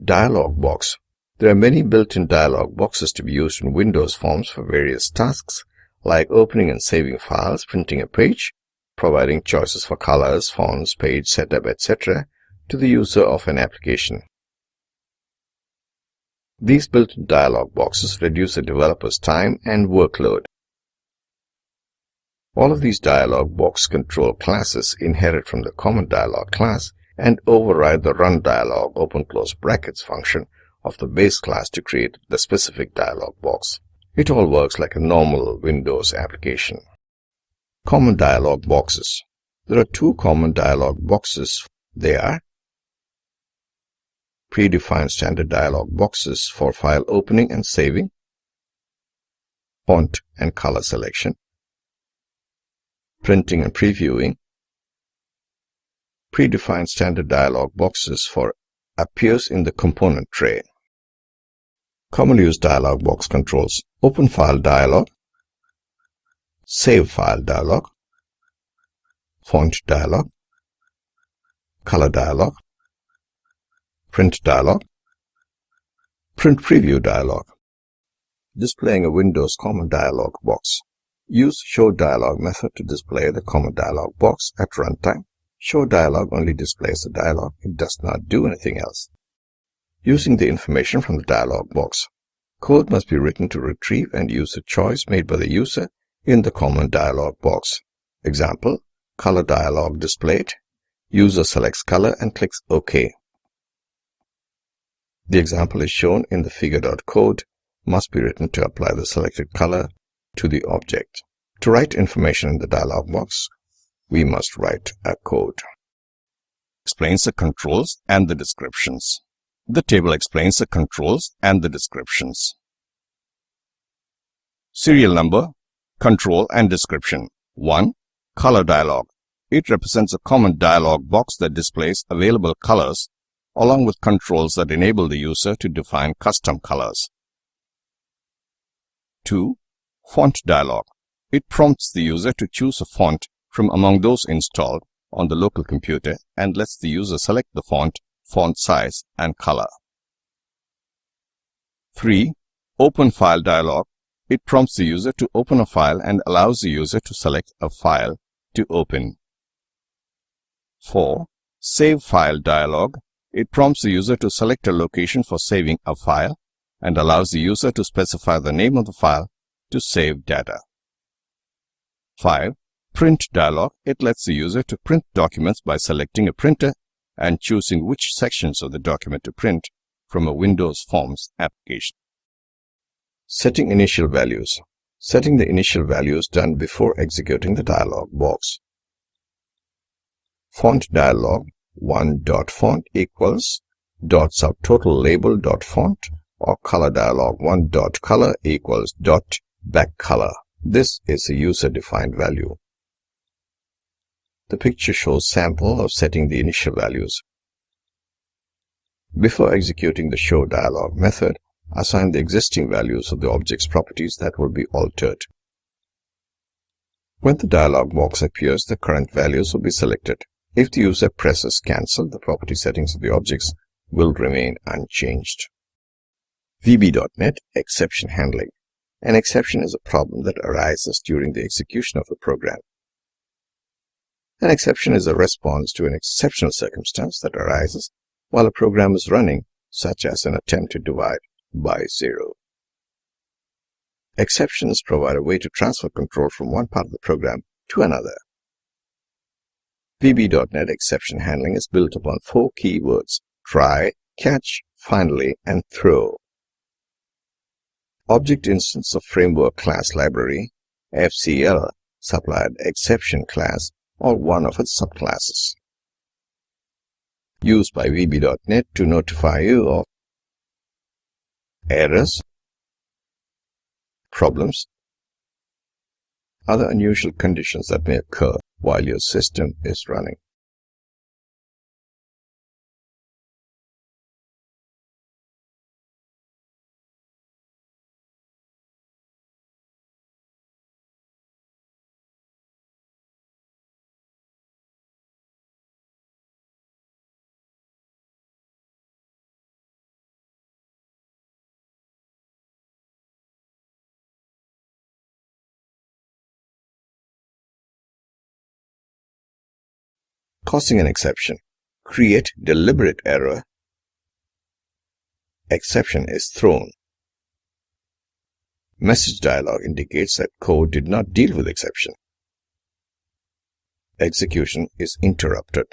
Dialog Box. There are many built-in dialog boxes to be used in Windows forms for various tasks, like opening and saving files, printing a page, providing choices for colors, fonts, page setup, etc. to the user of an application. These built-in dialog boxes reduce the developer's time and workload. All of these dialog box control classes inherit from the common dialog class and override the run dialog open close brackets function of the base class to create the specific dialog box. It all works like a normal Windows application. Common dialog boxes. There are two common dialog boxes. They are predefined standard dialog boxes for file opening and saving, font and color selection, printing and previewing, predefined standard dialog boxes for appears in the component tray. Commonly used dialog box controls: open file dialog, save file dialog, font dialog, color dialog, print dialog, print preview dialog. Displaying a Windows common dialog box. Use show dialog method to display the common dialog box at runtime. Show dialog only displays the dialog. It does not do anything else. Using the information from the dialog box. Code must be written to retrieve and use a choice made by the user in the common dialog box. Example: color dialog displayed. User selects color and clicks OK. The example is shown in the figure.code. Must be written to apply the selected color to the object. To write information in the dialog box, we must write a code. Explains the controls and the descriptions. The table explains the controls and the descriptions. Serial number, control and description. 1. Color dialog. It represents a common dialog box that displays available colors along with controls that enable the user to define custom colors. 2. Font dialog. It prompts the user to choose a font from among those installed on the local computer and lets the user select the font size and color. 3. Open file dialog. It prompts the user to open a file and allows the user to select a file to open. 4. Save file dialog. It prompts the user to select a location for saving a file and allows the user to specify the name of the file to save data. 5. Print dialog. It lets the user to print documents by selecting a printer and choosing which sections of the document to print from a Windows Forms application. Setting initial values. Setting the initial values done before executing the dialog box. Font dialog 1.font equals .subtotal label.font or color dialog 1.color equals .backcolor. This is a user-defined value. The picture shows sample of setting the initial values. Before executing the show dialog method, assign the existing values of the object's properties that will be altered. When the dialog box appears, the current values will be selected. If the user presses cancel, the property settings of the objects will remain unchanged. VB.NET Exception Handling. An exception is a problem that arises during the execution of a program. An exception is a response to an exceptional circumstance that arises while a program is running, such as an attempt to divide by 0. Exceptions provide a way to transfer control from one part of the program to another. VB.NET Exception Handling is built upon 4 keywords: try, catch, finally, and throw. Object instance of framework class library, FCL, supplied exception class or one of its subclasses. Used by VB.NET to notify you of errors, problems, other unusual conditions that may occur while your system is running. Causing an exception. Create deliberate error. Exception is thrown. Message dialog indicates that code did not deal with exception. Execution is interrupted.